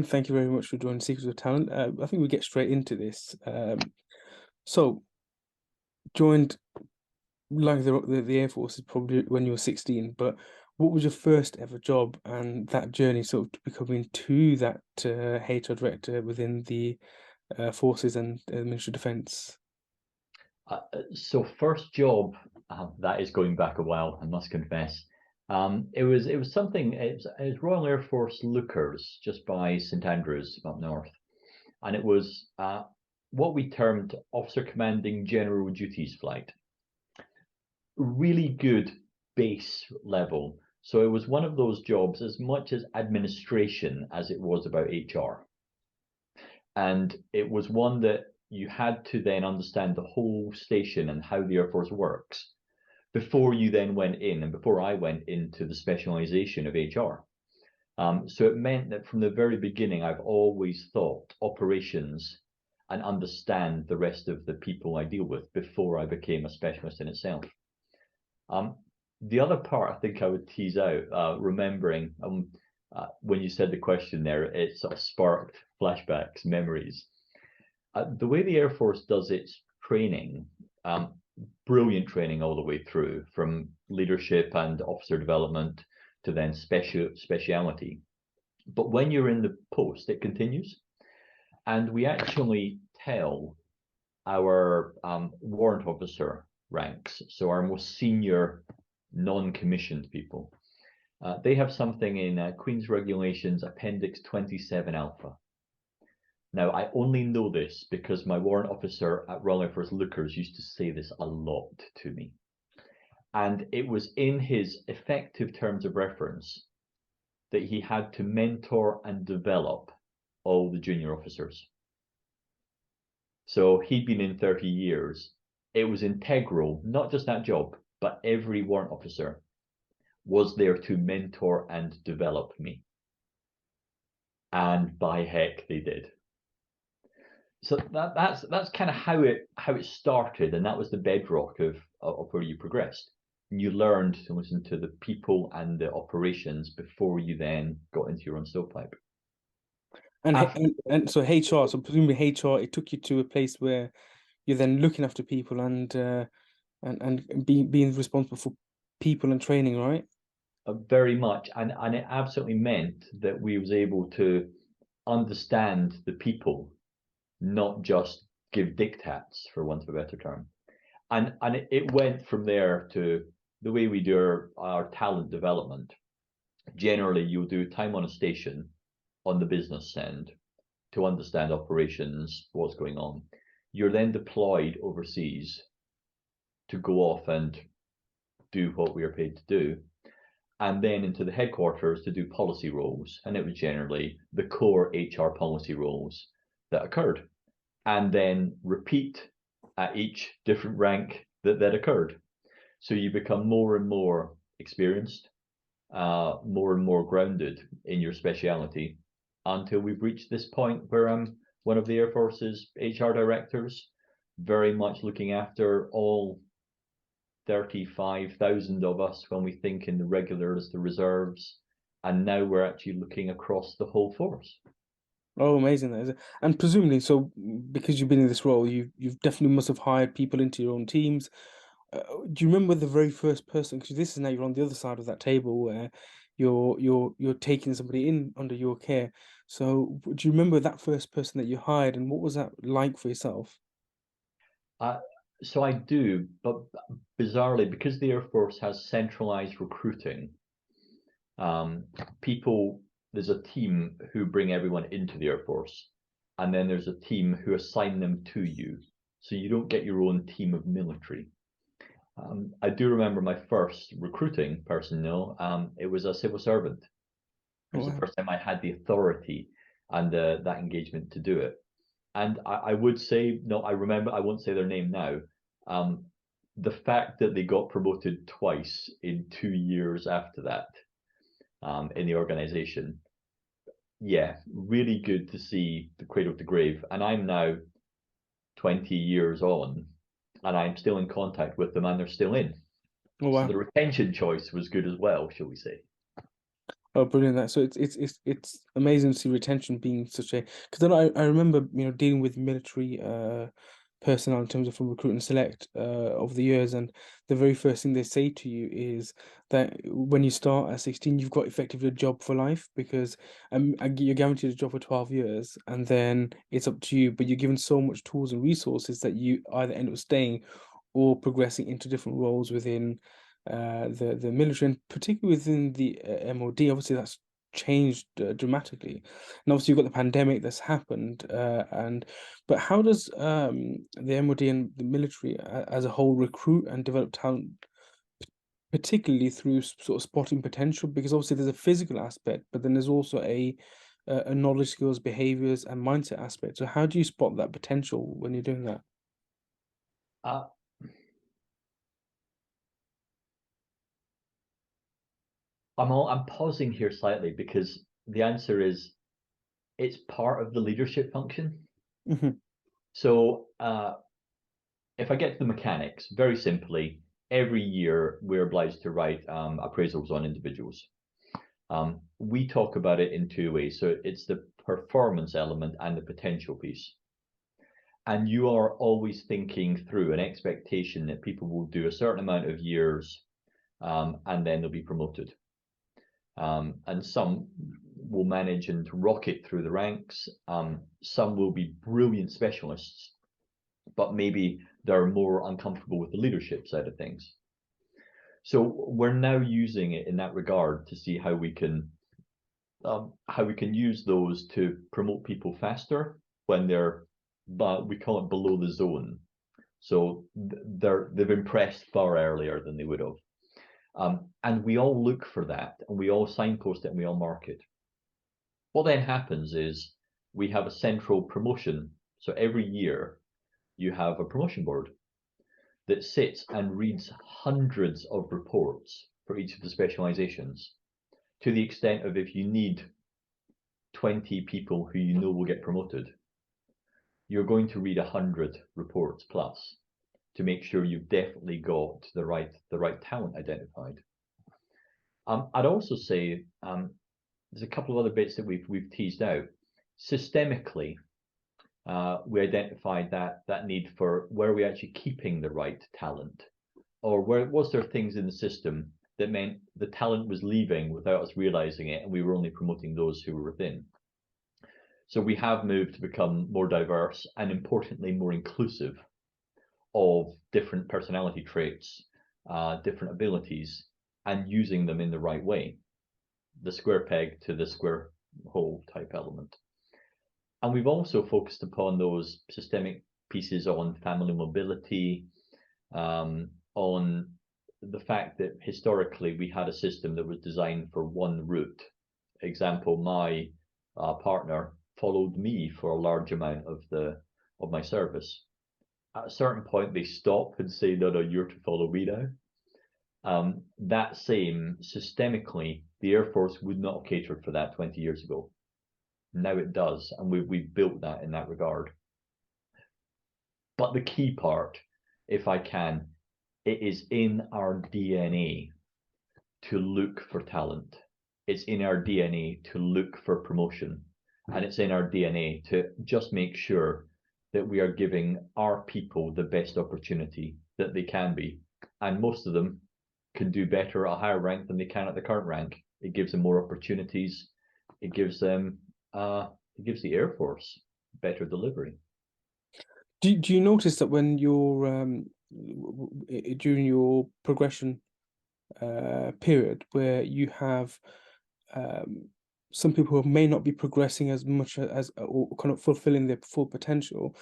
again, thank you very much for joining Secrets of Talent. I think we get straight into this. So, joined like the Air Force is probably when you were 16, but what was your first ever job and that journey sort of becoming to that HR director within the forces and Ministry of Defence? So first job, that is going back a while, I must confess. It was something. It was Royal Air Force Lookers, just by St Andrews up north, and it was what we termed Officer Commanding General Duties flight. Really good base level. So it was one of those jobs as much as administration as it was about HR, and it was one that you had to then understand the whole station and how the Air Force works before you then went in and before I went into the specialization of HR. So it meant that from the very beginning, I've always thought operations and understand the rest of the people I deal with before I became a specialist in itself. The other part I think I would tease out, remembering when you said the question there, it sort of sparked flashbacks, memories. The way the Air Force does its training, brilliant training all the way through, from leadership and officer development to then speciality. But when you're in the post, it continues. And we actually tell our warrant officer ranks, so our most senior non-commissioned people, they have something in Queen's Regulations Appendix 27 Alpha. Now, I only know this because my warrant officer at Royal Air Force Lookers used to say this a lot to me. And it was in his effective terms of reference that he had to mentor and develop all the junior officers. So he'd been in 30 years. It was integral, not just that job, but every warrant officer was there to mentor and develop me. And by heck, they did. So that's kind of how it started, and that was the bedrock of where you progressed. And you learned to listen to the people and the operations before you then got into your own stovepipe. And so HR, so presumably HR, it took you to a place where you're then looking after people and being responsible for people and training, right? Very much, and it absolutely meant that we was able to understand the people, not just give diktats, for want of a better term. And it went from there to the way we do our talent development. Generally, you'll do time on a station on the business end to understand operations, what's going on. You're then deployed overseas to go off and do what we are paid to do, and then into the headquarters to do policy roles. And it was generally the core HR policy roles that occurred, and then repeat at each different rank that occurred. So you become more and more experienced, more and more grounded in your speciality, until we've reached this point where I'm one of the Air Force's HR directors, very much looking after all 35,000 of us when we think in the regulars, the reserves, and now we're actually looking across the whole force. Oh, amazing! And presumably, so because you've been in this role, you've definitely must have hired people into your own teams. Do you remember the very first person? Because this is now you're on the other side of that table where you're taking somebody in under your care. So do you remember that first person that you hired, and what was that like for yourself? So I do, but bizarrely, because the Air Force has centralized recruiting, there's a team who bring everyone into the Air Force, and then there's a team who assign them to you. So you don't get your own team of military. I do remember my first recruiting personnel. It was a civil servant. It was the first time I had the authority and that engagement to do it. And I would say, no, I remember, I won't say their name now. The fact that they got promoted twice in 2 years after that in the organization, yeah, really good to see the cradle to grave. And I'm now 20 years on, and I'm still in contact with them, and they're still in. Oh, wow. So the retention choice was good as well, shall we say. Oh, brilliant! That so it's amazing to see retention being such a, because then I remember dealing with military personnel in terms of from recruit and select over the years, and the very first thing they say to you is that when you start at 16 you've got effectively a job for life, because you're guaranteed a job for 12 years and then it's up to you, but you're given so much tools and resources that you either end up staying or progressing into different roles within the military, and particularly within the MOD. Obviously, that's changed dramatically, and obviously you've got the pandemic that's happened. And but how does the MOD and the military as a whole recruit and develop talent, particularly through sort of spotting potential? Because obviously there's a physical aspect, but then there's also a knowledge, skills, behaviors, and mindset aspect. So how do you spot that potential when you're doing that? Uh, I'm pausing here slightly because the answer is it's part of the leadership function. Hmm. So if I get to the mechanics, very simply, every year we're obliged to write appraisals on individuals. We talk about it in two ways. So it's the performance element and the potential piece. And you are always thinking through an expectation that people will do a certain amount of years and then they'll be promoted. And some will manage and rocket through the ranks. Some will be brilliant specialists, but maybe they're more uncomfortable with the leadership side of things. So we're now using it in that regard to see how we can use those to promote people faster when they're, but we call it below the zone. So they've impressed far earlier than they would have. And we all look for that, and we all signpost it, and we all mark it. What then happens is we have a central promotion. So every year you have a promotion board that sits and reads hundreds of reports for each of the specializations, to the extent of if you need 20 people who you know will get promoted, you're going to read 100 reports plus to make sure you've definitely got the right talent identified. I'd also say there's a couple of other bits that we've teased out. Systemically, we identified that need for where are we actually keeping the right talent, or where was there things in the system that meant the talent was leaving without us realizing it, and we were only promoting those who were within. So we have moved to become more diverse and, importantly, more inclusive of different personality traits, different abilities, and using them in the right way. The square peg to the square hole type element. And we've also focused upon those systemic pieces on family mobility, on the fact that historically we had a system that was designed for one route. Example, my partner followed me for a large amount of my service. At a certain point, they stop and say, no, you're to follow me now. That same systemically, the Air Force would not have catered for that 20 years ago. Now it does, and we've built that in that regard. But the key part, if I can, it is in our DNA to look for talent. It's in our DNA to look for promotion. And it's in our DNA to just make sure that we are giving our people the best opportunity that they can be. And most of them can do better at a higher rank than they can at the current rank. It gives them more opportunities. It gives them, it gives the Air Force better delivery. Do you notice that when you're during your progression period, where you have some people who may not be progressing as much as or kind of fulfilling their full potential,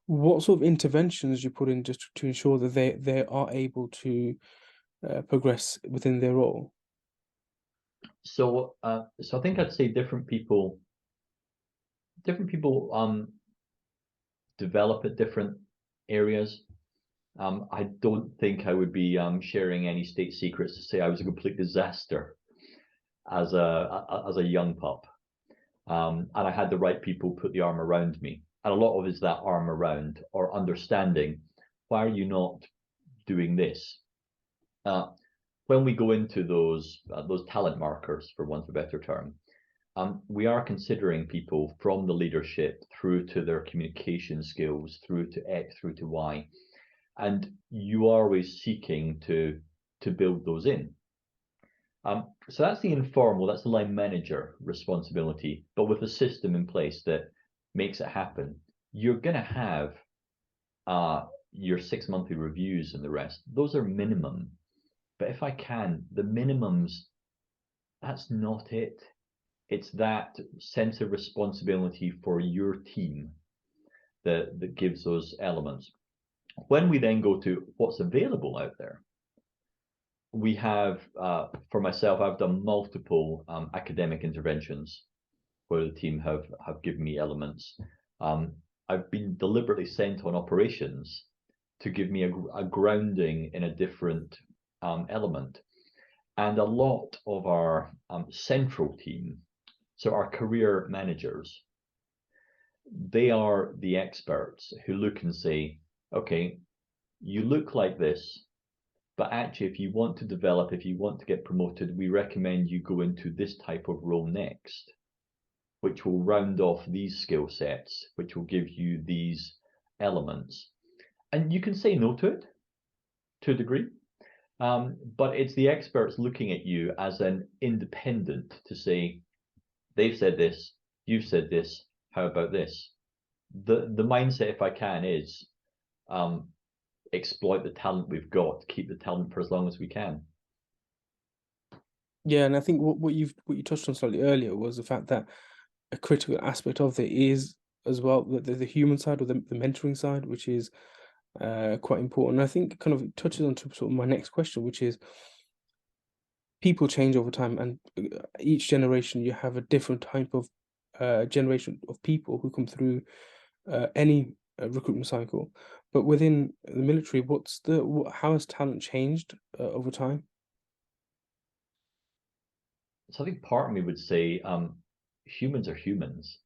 what sort of interventions you put in just to ensure that they are able to progress within their role? So I think I'd say different people develop at different areas. I don't think I would be sharing any state secrets to say I was a complete disaster as a young pup, and I had the right people put the arm around me. And a lot of it is that arm around or understanding. Why are you not doing this? when we go into those talent markers, for want of a better term, we are considering people from the leadership through to their communication skills, through to X, through to Y, and you are always seeking to build those in. So that's the informal, that's the line manager responsibility, but with a system in place that makes it happen. You're going to have your 6 monthly reviews and the rest. Those are minimum. But if I can, the minimums, that's not it. It's that sense of responsibility for your team that gives those elements. When we then go to what's available out there, we have, for myself, I've done multiple academic interventions where the team have given me elements. I've been deliberately sent on operations to give me a grounding in a different element. And a lot of our central team, so our career managers, they are the experts who look and say, okay, you look like this, but actually, if you want to develop, if you want to get promoted, we recommend you go into this type of role next, which will round off these skill sets, which will give you these elements. And you can say no to it to a degree, but it's the experts looking at you as an independent to say, they've said this, you've said this, how about this? The mindset, if I can, is exploit the talent we've got, keep the talent for as long as we can. Yeah, and I think what you touched on slightly earlier was the fact that a critical aspect of it is as well the human side or the mentoring side, which is quite important. And I think kind of touches on to sort of my next question, which is people change over time, and each generation you have a different type of generation of people who come through any recruitment cycle. But within the military, how has talent changed over time? So I think part of me would say humans are humans.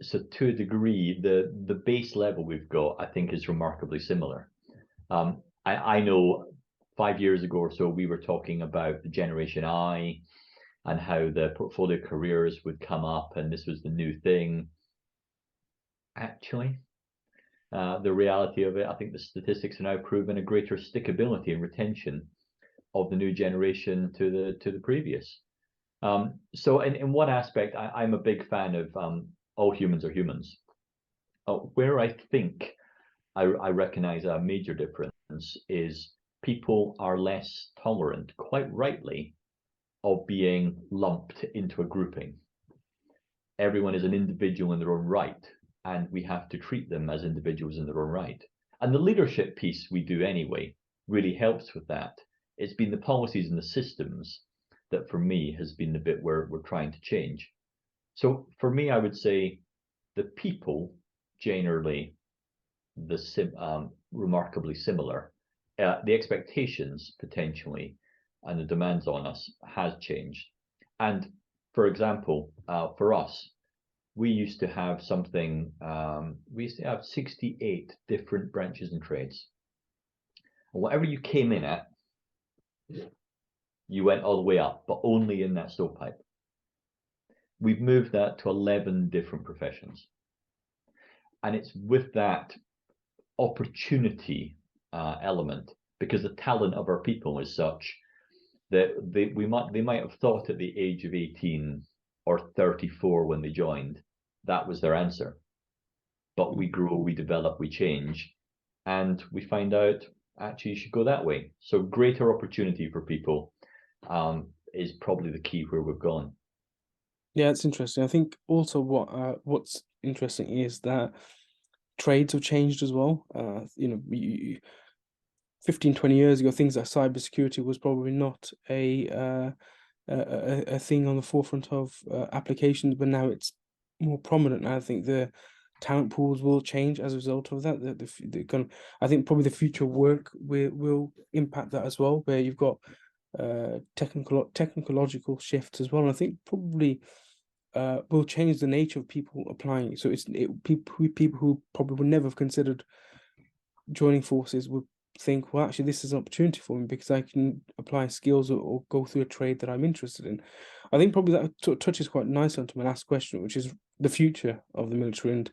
So to a degree, the base level we've got, I think, is remarkably similar. I know 5 years ago or so, we were talking about the Generation I and how the portfolio careers would come up, and this was the new thing. Actually, the reality of it, I think the statistics are now proving a greater stickability and retention of the new generation to the previous. So in one aspect, I'm a big fan of all humans are humans. Where I think I recognize a major difference is people are less tolerant, quite rightly, of being lumped into a grouping. Everyone is an individual in their own right, and we have to treat them as individuals in their own right. And the leadership piece we do anyway really helps with that. It's been the policies and the systems that for me has been the bit where we're trying to change. So for me, I would say the people generally remarkably similar. The expectations potentially and the demands on us has changed. And for example, for us, we used to have something, we used to have 68 different branches and trades. And whatever you came in at, you went all the way up, but only in that stovepipe. We've moved that to 11 different professions. And it's with that opportunity element, because the talent of our people is such that they might have thought at the age of 18 or 34 when they joined, that was their answer. But we grow, we develop, we change, and we find out actually you should go that way. So greater opportunity for people is probably the key where we've gone. Yeah, it's interesting. I think also what's interesting is that trades have changed as well. 15, 20 years ago, things like cybersecurity was probably not a thing on the forefront of applications, but now it's more prominent. And I think the talent pools will change as a result of that. I think probably the future work will impact that as well, where you've got technological shifts as well. And I think probably will change the nature of people applying. So people who probably would never have considered joining forces will think, well, actually, this is an opportunity for me because I can apply skills or go through a trade that I'm interested in. I think probably that touches quite nicely onto my last question, which is the future of the military and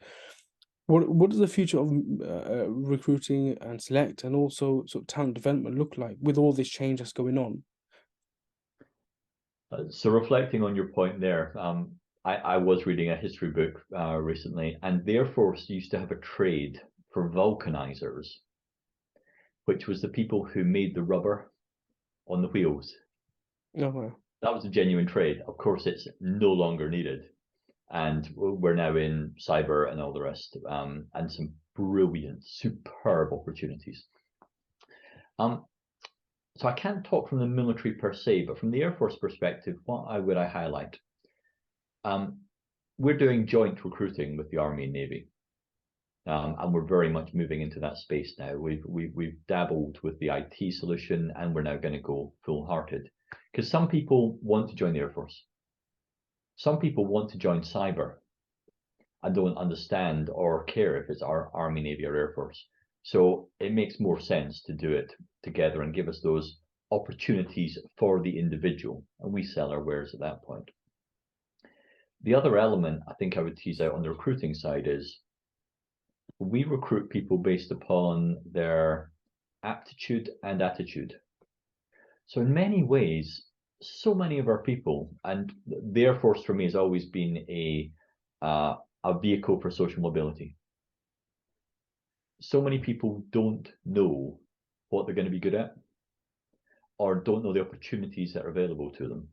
what does the future of recruiting and select and also sort of talent development look like with all this change that's going on? So reflecting on your point there, I was reading a history book recently, and the Air Force used to have a trade for vulcanizers, which was the people who made the rubber on the wheels. Oh, wow. That was a genuine trade. Of course, it's no longer needed, and we're now in cyber and all the rest, and some brilliant, superb opportunities. So I can't talk from the military per se, but from the Air Force perspective, what would I highlight? We're doing joint recruiting with the Army and Navy, and we're very much moving into that space now. We've dabbled with the IT solution, and we're now going to go full-hearted because some people want to join the Air Force. Some people want to join cyber and don't understand or care if it's our Army, Navy, or Air Force. So it makes more sense to do it together and give us those opportunities for the individual, and we sell our wares at that point. The other element I think I would tease out on the recruiting side is we recruit people based upon their aptitude and attitude. So in many ways, so many of our people, and the Air Force for me has always been a vehicle for social mobility. So many people don't know what they're going to be good at or don't know the opportunities that are available to them.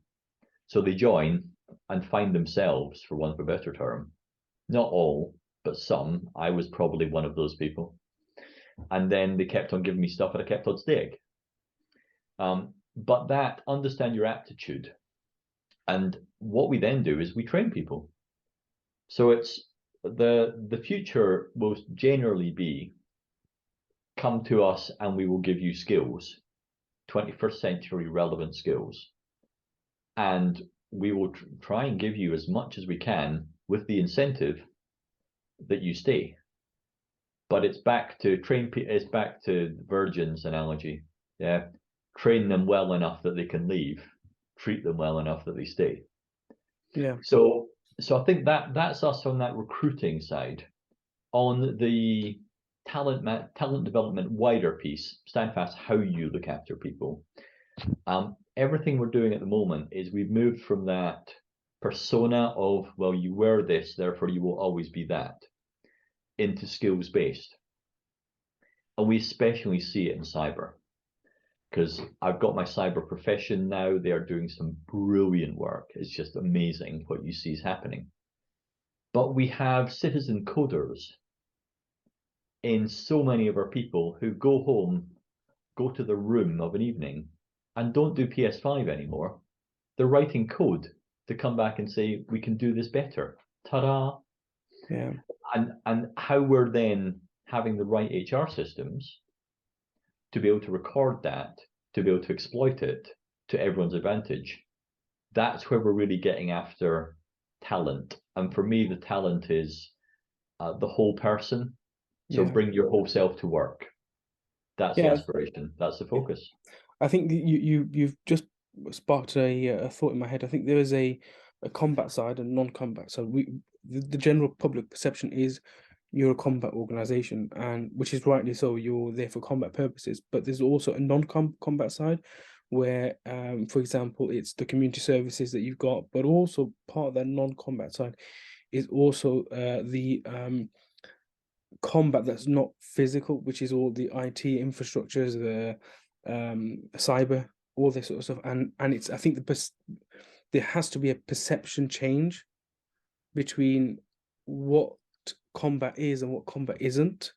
So they join and find themselves, for want of a better term. Not all, but some. I was probably one of those people. And then they kept on giving me stuff and I kept on staying. But that, understand your aptitude. And what we then do is we train people. So it's the future will generally be come to us and we will give you skills, 21st century relevant skills. And we will try and give you as much as we can with the incentive that you stay. But it's back to it's back to Virgin's analogy. Yeah. Train them well enough that they can leave, treat them well enough that they stay. Yeah. So I think that's us on that recruiting side. On the talent development wider piece, stand fast how you look after people. Everything we're doing at the moment is we've moved from that persona of, well, you were this, therefore you will always be that, into skills based. And we especially see it in cyber, because I've got my cyber profession now. They are doing some brilliant work. It's just amazing what you see is happening. But we have citizen coders in so many of our people who go home, go to the room of an evening and don't do PS5 anymore. They're writing code to come back and say, we can do this better. Ta-da. Yeah. And how we're then having the right HR systems to be able to record that, to be able to exploit it to everyone's advantage. That's where we're really getting after talent. And for me, the talent is the whole person. So bring your whole self to work. That's the aspiration. That's the focus. I think you've just sparked a thought in my head. I think there is a combat side and non-combat. So the general public perception is you're a combat organization, and which is rightly so. You're there for combat purposes. But there's also a non-combat side where, for example, it's the community services that you've got, but also part of that non-combat side is also the combat that's not physical, which is all the IT infrastructures, the cyber, all this sort of stuff. And it's, I think there has to be a perception change between what combat is and what combat isn't,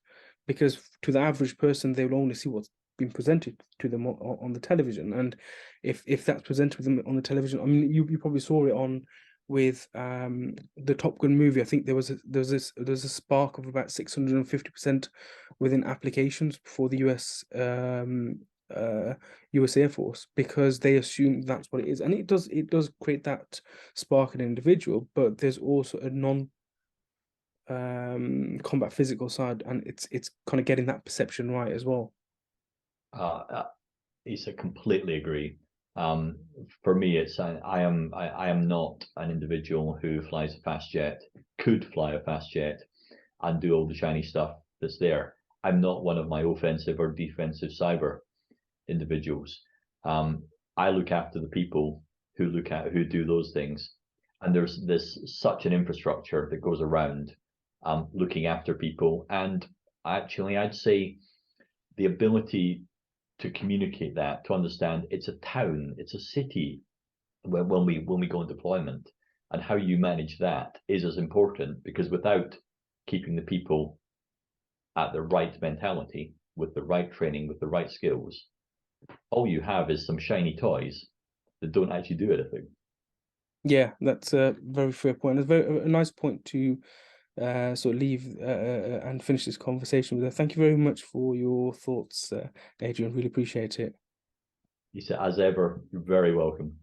because to the average person, they will only see what's been presented to them on the television. And if that's presented to them on the television, I mean, you probably saw it on with the Top Gun movie. I think there was a spark of about 650% within applications for the US Air Force, because they assume that's what it is, and it does create that spark in an individual. But there's also a combat physical side, and it's kind of getting that perception right as well. Isa, completely agree. For me, it's I am not an individual who flies a fast jet, could fly a fast jet, and do all the shiny stuff that's there. I'm not one of my offensive or defensive cyber individuals. I look after the people who do those things, and there's such an infrastructure that goes around looking after people, and actually, I'd say the ability to communicate that, to understand it's a town, it's a city when we go on deployment, and how you manage that is as important, because without keeping the people at the right mentality, with the right training, with the right skills, all you have is some shiny toys that don't actually do anything. Yeah, that's a very fair point. It's a nice point to sort of leave and finish this conversation with. Thank you very much for your thoughts, Adrian. Really appreciate it. You said, as ever, you're very welcome.